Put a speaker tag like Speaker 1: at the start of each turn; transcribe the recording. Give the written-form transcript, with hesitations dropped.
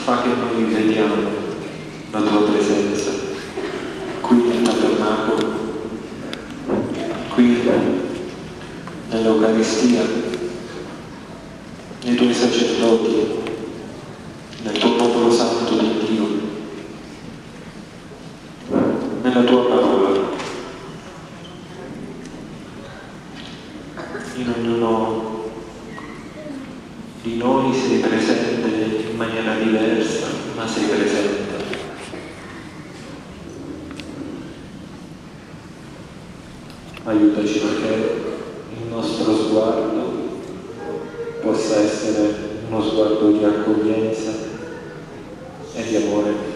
Speaker 1: fa che noi vediamo la tua presenza qui nel tabernacolo, qui nell'Eucaristia, nei tuoi sacerdoti, nel tuo popolo santo di Dio, nella tua parola. In ognuno di noi sei presente in maniera diversa, ma sei presente. Aiutaci perché il nostro sguardo possa essere uno sguardo di accoglienza e di amore.